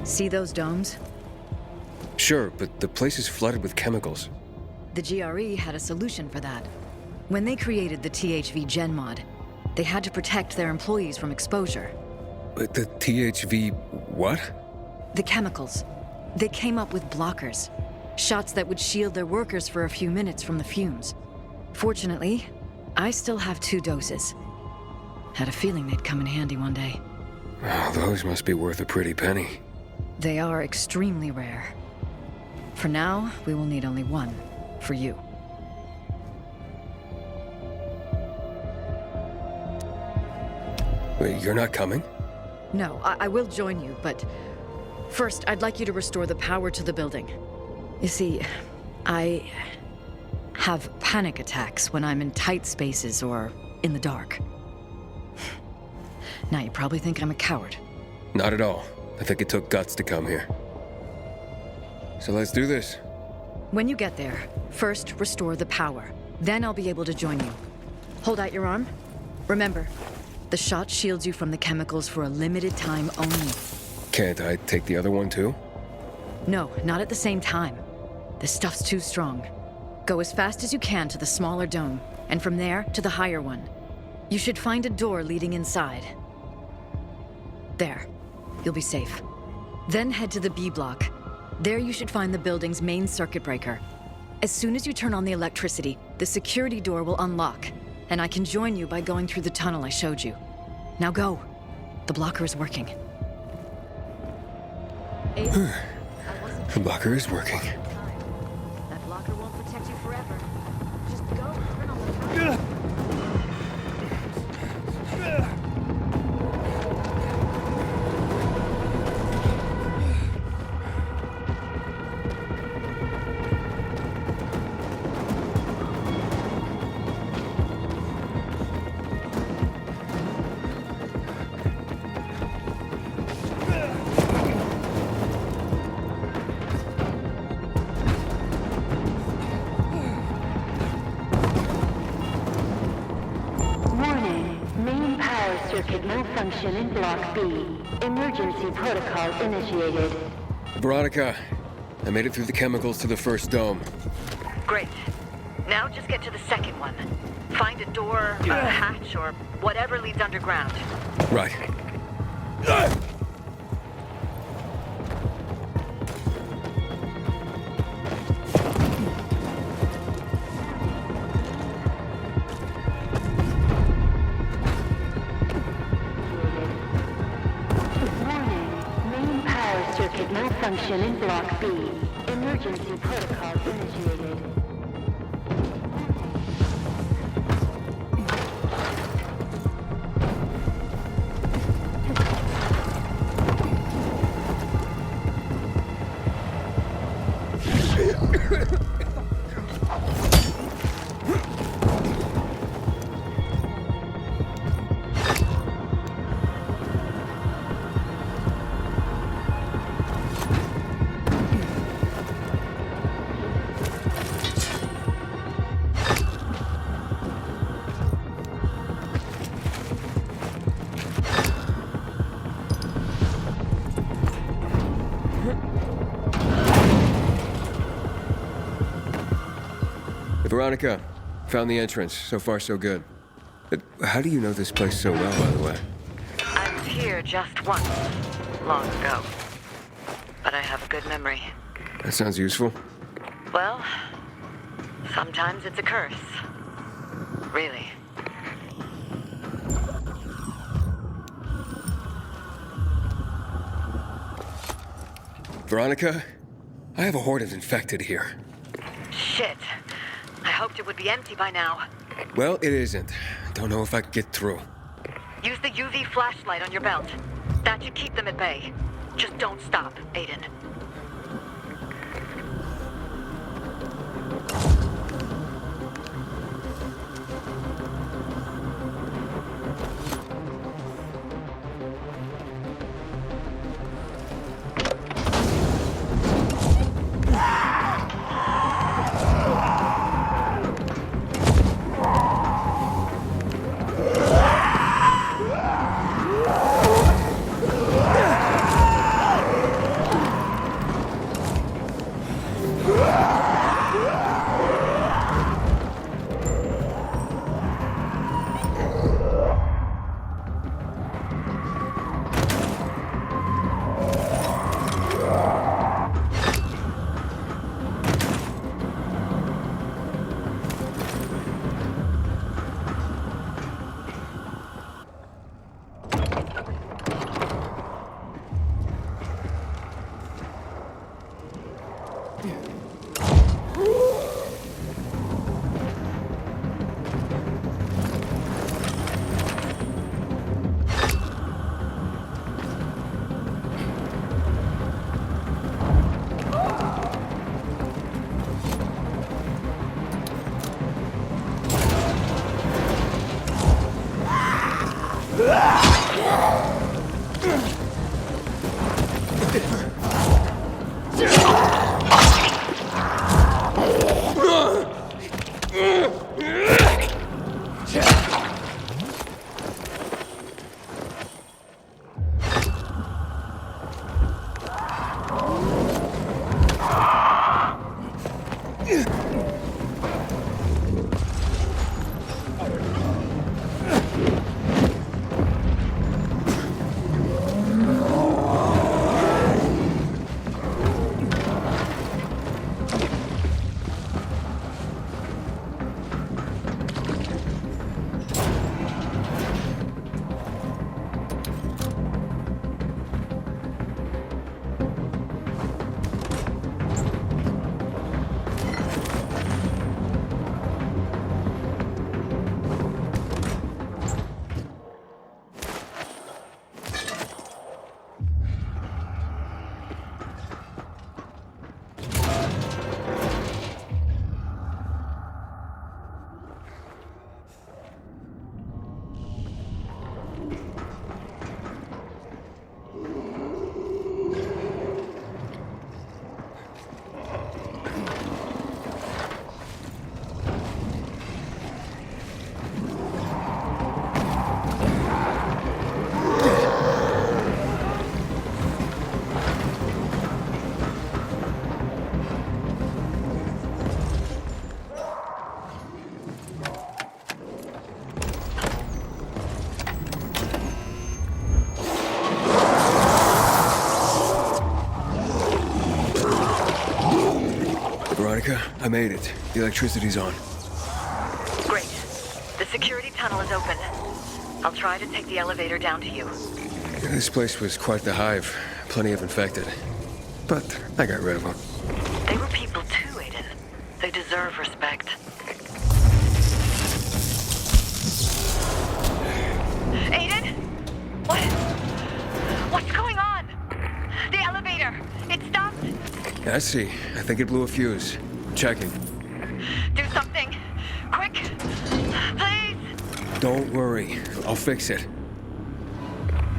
See those domes? Sure, but the place is flooded with chemicals. The GRE had a solution for that. When they created the THV Gen Mod, they had to protect their employees from exposure. But the THV... what? The chemicals. They came up with blockers. Shots that would shield their workers for a few minutes from the fumes. Fortunately, I still have 2 doses. Had a feeling they'd come in handy one day. Oh, those must be worth a pretty penny. They are extremely rare. For now, we will need only 1 for you. Wait, you're not coming? No, I will join you, but first, I'd like you to restore the power to the building. You see, I have panic attacks when I'm in tight spaces or in the dark. Now, you probably think I'm a coward. Not at all. I think it took guts to come here. So let's do this. When you get there, first restore the power. Then I'll be able to join you. Hold out your arm. Remember, the shot shields you from the chemicals for a limited time only. Can't I take the other one too? No, not at the same time. This stuff's too strong. Go as fast as you can to the smaller dome, and from there to the higher one. You should find a door leading inside. There. You'll be safe. Then head to the B block. There you should find the building's main circuit breaker. As soon as you turn on the electricity, the security door will unlock, and I can join you by going through the tunnel I showed you. Now go. The blocker is working. The blocker is working. That blocker won't protect you forever. Just go and turn on the power. Circuit malfunction in Block B. Emergency protocol initiated. Veronica, I made it through the chemicals to the first dome. Great. Now just get to the second one. Find a door, a hatch, or whatever leads underground. Right. Malfunction in Block B. Emergency protocol initiated. Veronica, found the entrance. So far, so good. But how do you know this place so well, by the way? I was here just once, long ago. But I have a good memory. That sounds useful. Well, sometimes it's a curse. Really. Veronica, I have a horde of infected here. Shit. I hoped it would be empty by now. Well, it isn't. Don't know if I can get through. Use the UV flashlight on your belt. That should keep them at bay. Just don't stop, Aiden. Veronica, I made it. The electricity's on. Great. The security tunnel is open. I'll try to take the elevator down to you. This place was quite the hive. Plenty of infected. But I got rid of them. They were people too, Aiden. They deserve respect. Aiden? What? What's going on? The elevator. It stopped. I see. I think it blew a fuse. Checking. Do something. Quick. Please. Don't worry. I'll fix it.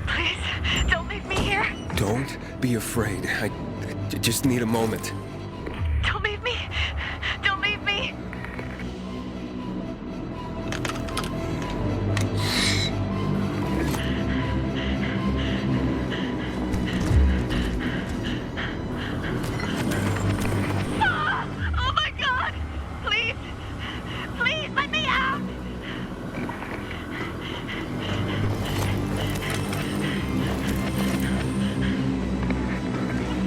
Please. Don't leave me here. Don't be afraid. I just need a moment. Don't leave me. Don't leave me. Oh my God! Please! Please let me out!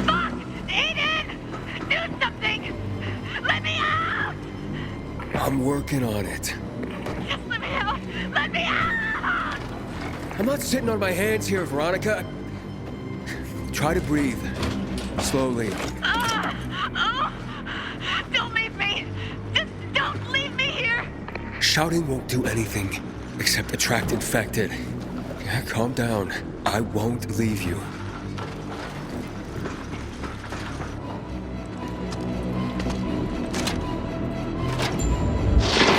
Fuck! Aiden! Do something! Let me out! I'm working on it. Just let me out! Let me out! I'm not sitting on my hands here, Veronica. Try to breathe. Slowly. Oh! Don't leave me! Just don't leave me here! Shouting won't do anything except attract infected. Yeah, calm down. I won't leave you.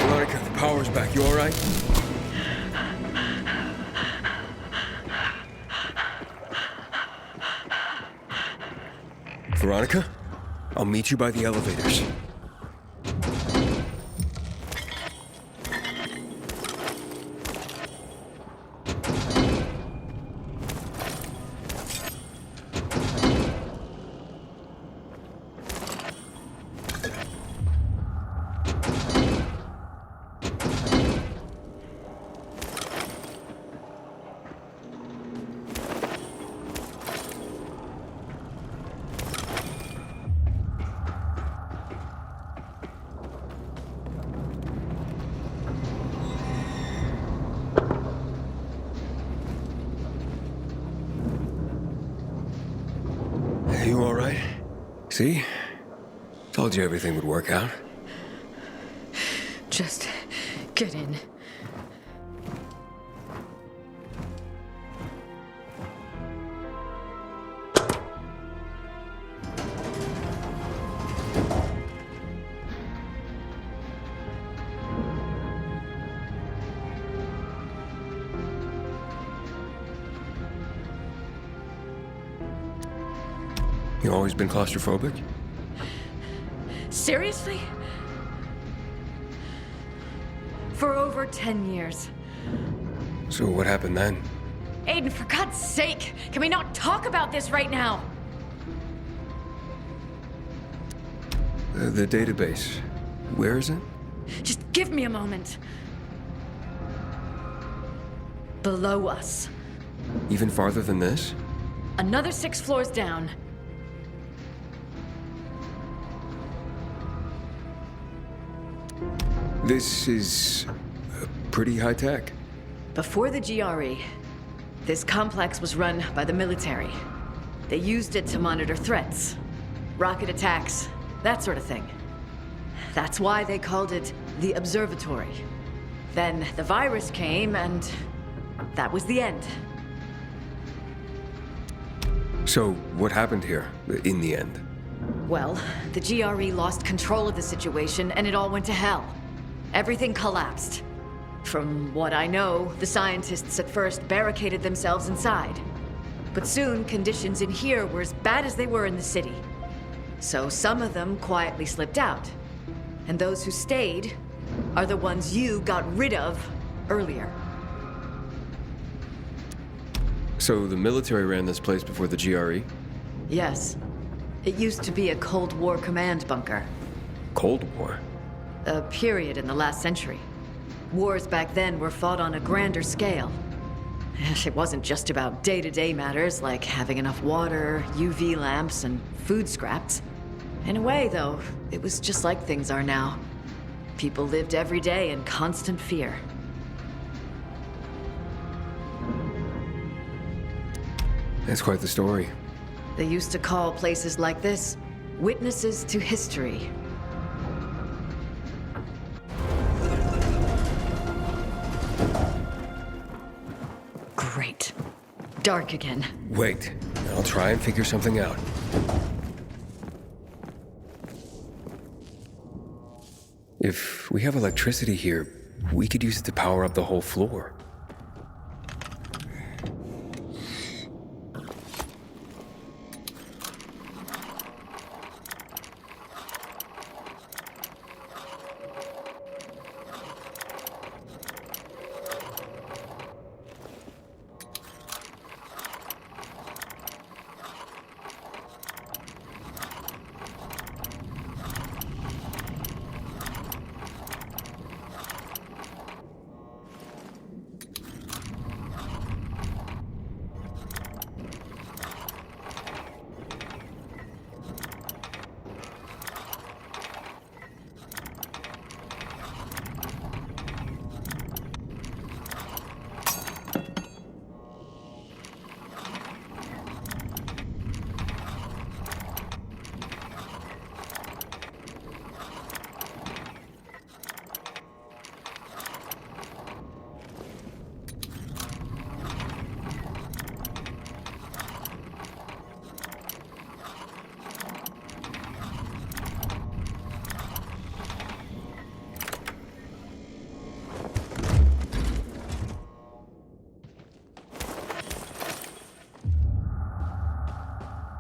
Veronica, the power's back. You all right? Veronica? I'll meet you by the elevators. You all right? See? Told you everything would work out. Just get in. You always been claustrophobic? Seriously? For over 10 years. So what happened then? Aiden, for God's sake, can we not talk about this right now? The database. Where is it? Just give me a moment. Below us. Even farther than this? Another 6 floors down. This is pretty high tech. Before the GRE, this complex was run by the military. They used it to monitor threats, rocket attacks, that sort of thing. That's why they called it the Observatory. Then the virus came, and that was the end. So what happened here, in the end? Well, the GRE lost control of the situation, and it all went to hell. Everything collapsed. From what I know, the scientists at first barricaded themselves inside. But soon, conditions in here were as bad as they were in the city. So some of them quietly slipped out. And those who stayed are the ones you got rid of earlier. So the military ran this place before the GRE? Yes. It used to be a Cold War command bunker. Cold War? A period in the last century. Wars back then were fought on a grander scale. It wasn't just about day-to-day matters like having enough water, UV lamps, and food scraps. In a way, though, it was just like things are now. People lived every day in constant fear. That's quite the story. They used to call places like this witnesses to history. Great. Dark again. Wait, I'll try and figure something out. If we have electricity here, we could use it to power up the whole floor.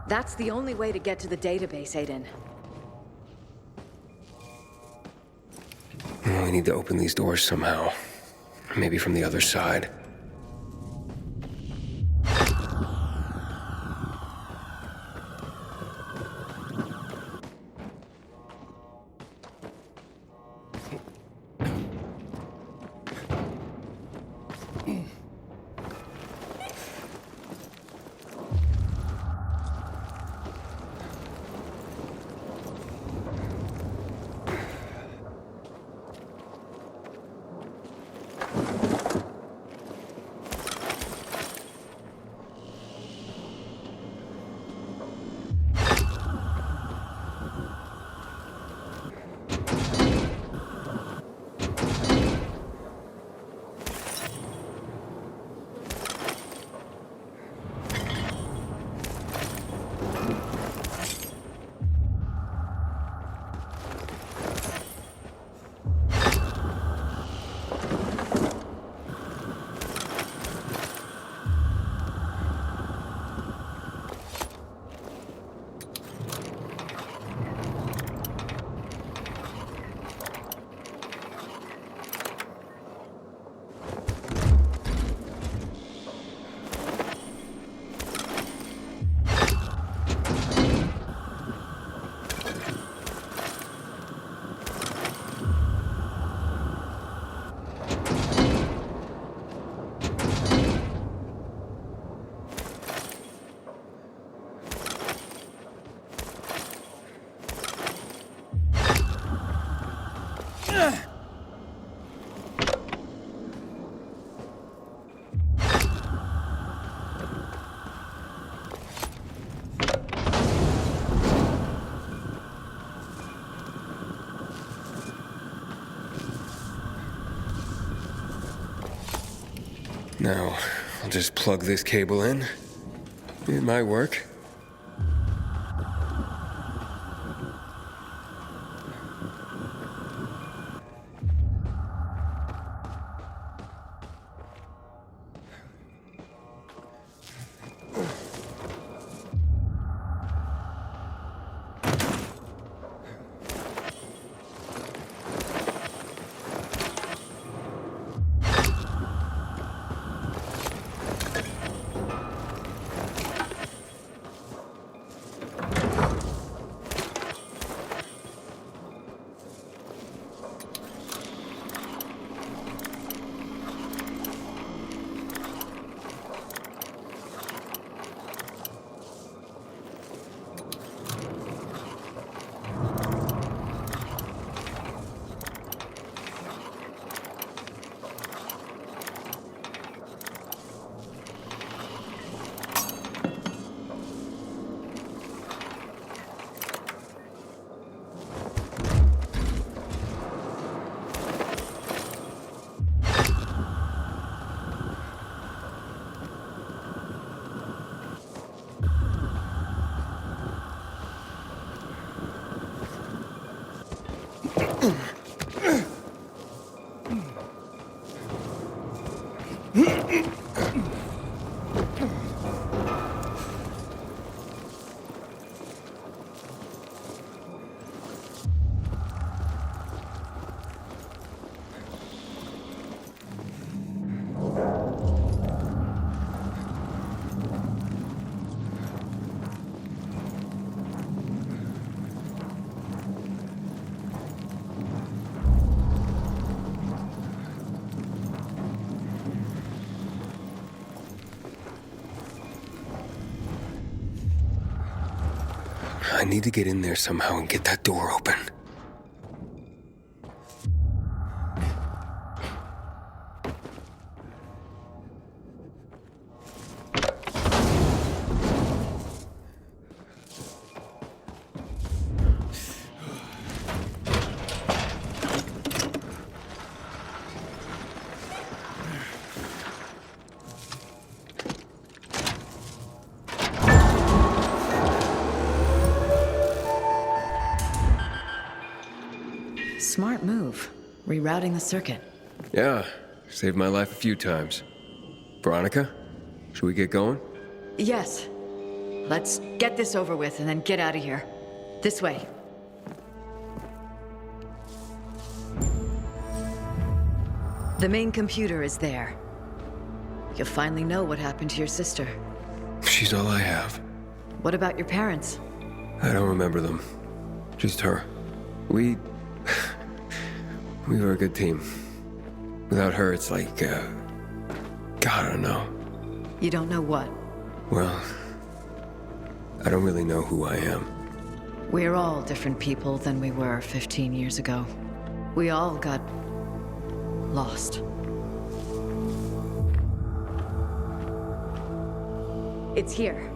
That's the only way to get to the database, Aiden. Well, we need to open these doors somehow. Maybe from the other side. Now, I'll just plug this cable in. It might work. I need to get in there somehow and get that door open. Smart move. Rerouting the circuit. Yeah, saved my life a few times. Veronica, should we get going? Yes. Let's get this over with and then get out of here. This way. The main computer is there. You'll finally know what happened to your sister. She's all I have. What about your parents? I don't remember them. Just her. We were a good team. Without her, it's like, God, I don't know. You don't know what? Well, I don't really know who I am. We're all different people than we were 15 years ago. We all got lost. It's here.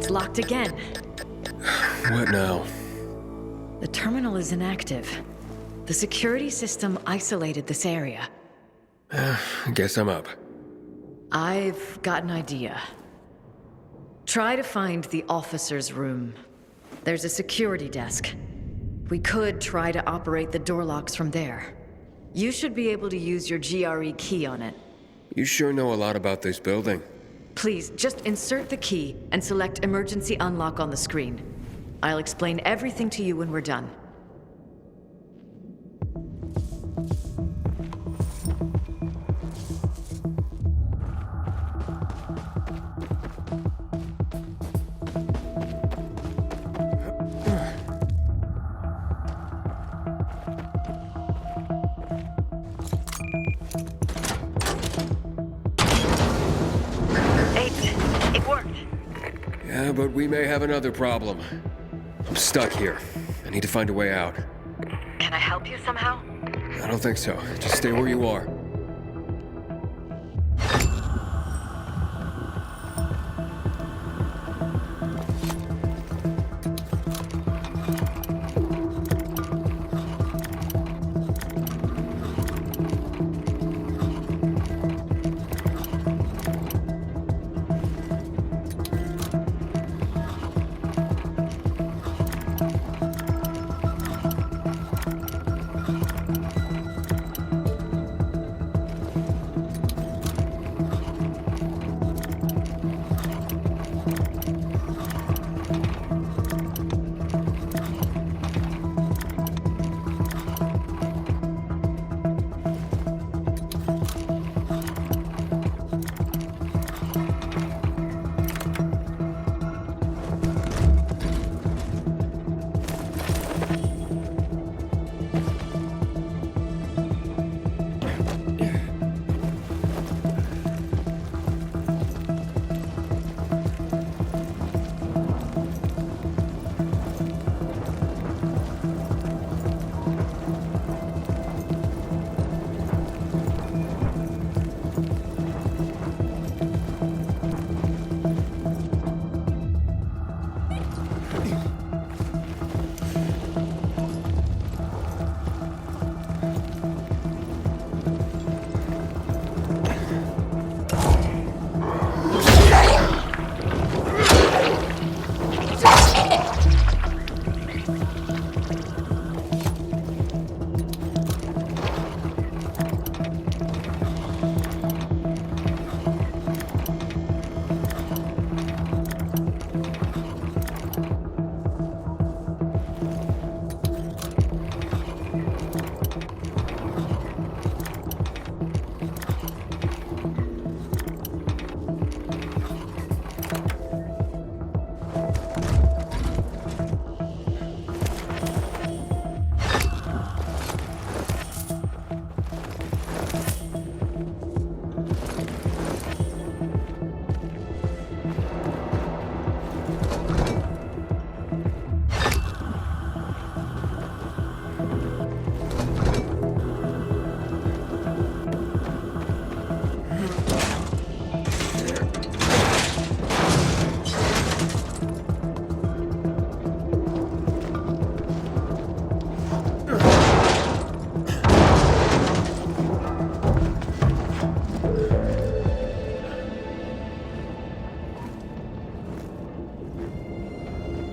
Locked again. What now? The terminal is inactive. The security system isolated this area. I guess I'm up. I've got an idea. Try to find the officer's room. There's a security desk. We could try to operate the door locks from there. You should be able to use your GRE key on it. You sure know a lot about this building. Please, just insert the key and select Emergency Unlock on the screen. I'll explain everything to you when we're done. Yeah, but we may have another problem. I'm stuck here. I need to find a way out. Can I help you somehow? I don't think so. Just stay where you are.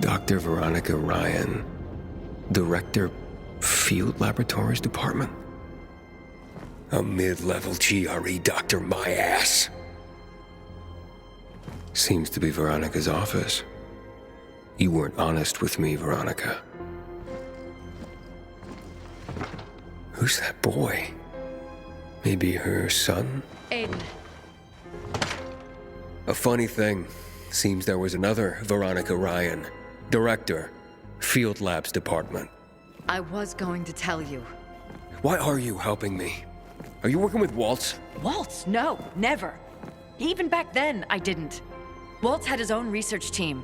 Dr. Veronica Ryan, Director, Field Laboratories Department? A mid-level GRE doctor, my ass. Seems to be Veronica's office. You weren't honest with me, Veronica. Who's that boy? Maybe her son? Aiden. A funny thing. Seems there was another Veronica Ryan, Director, Field Labs Department. I was going to tell you. Why are you helping me? Are you working with Waltz? Waltz? No, never. Even back then, I didn't. Waltz had his own research team.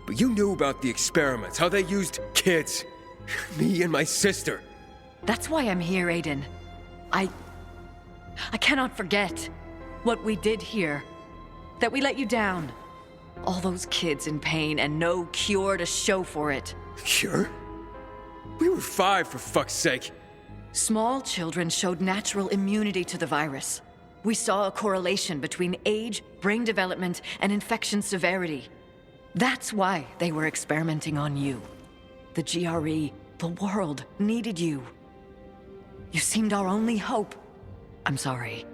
But you knew about the experiments, how they used kids. Me and my sister. That's why I'm here, Aiden. I cannot forget what we did here. That we let you down. All those kids in pain and no cure to show for it. Cure? We were 5, for fuck's sake. Small children showed natural immunity to the virus. We saw a correlation between age, brain development, and infection severity. That's why they were experimenting on you. The GRE, the world, needed you. You seemed our only hope. I'm sorry.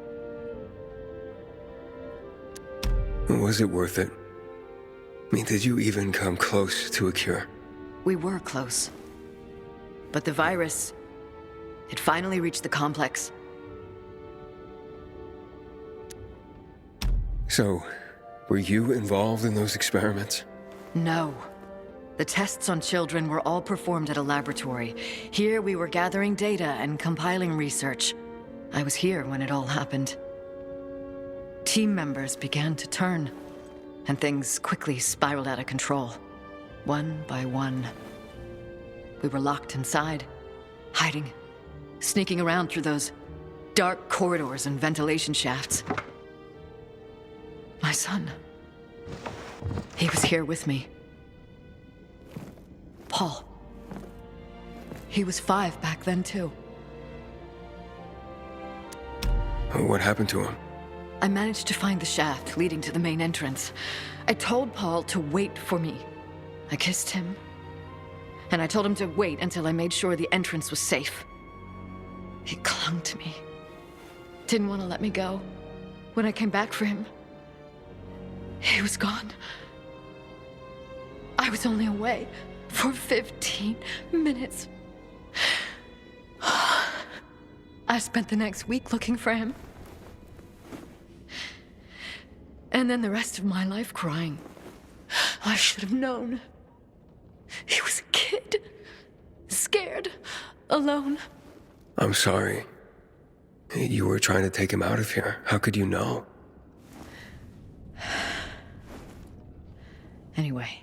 Was it worth it? I mean, did you even come close to a cure? We were close. But the virus, it finally reached the complex. So, were you involved in those experiments? No. The tests on children were all performed at a laboratory. Here we were gathering data and compiling research. I was here when it all happened. Team members began to turn. and things quickly spiraled out of control. One by one. We were locked inside, hiding, sneaking around through those dark corridors and ventilation shafts. My son. He was here with me. Paul. He was 5 back then, too. What happened to him? I managed to find the shaft leading to the main entrance. I told Paul to wait for me. I kissed him, and I told him to wait until I made sure the entrance was safe. He clung to me. Didn't want to let me go. When I came back for him, he was gone. I was only away for 15 minutes. I spent the next week looking for him. And then the rest of my life crying. I should have known. He was a kid. Scared. Alone. I'm sorry. You were trying to take him out of here. How could you know? Anyway.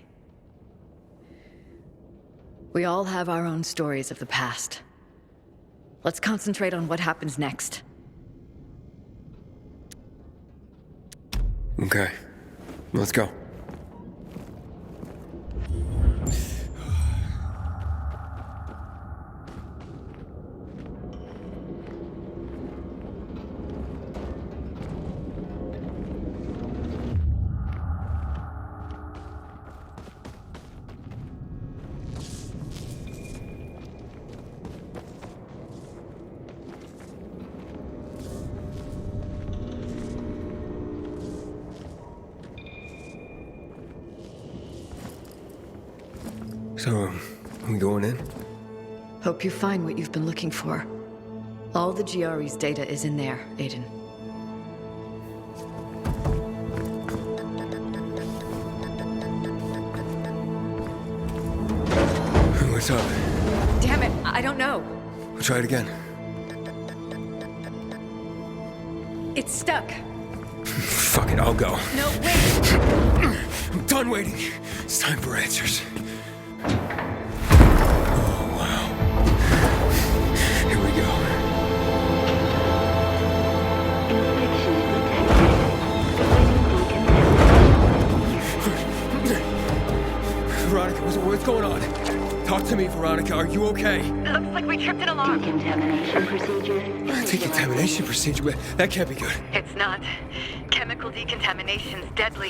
We all have our own stories of the past. Let's concentrate on what happens next. Okay. Let's go. So, we going in? Hope you find what you've been looking for. All the GRE's data is in there, Aiden. What's up? Damn it, I don't know. We'll try it again. It's stuck. Fuck it, I'll go. No, wait! I'm done waiting. It's time for answers. Oh, wow. Here we go. Veronica, what's going on? Talk to me, Veronica. Are you okay? Looks like we tripped an alarm. Decontamination procedure. Decontamination procedure? That can't be good. It's not. Chemical decontamination's deadly.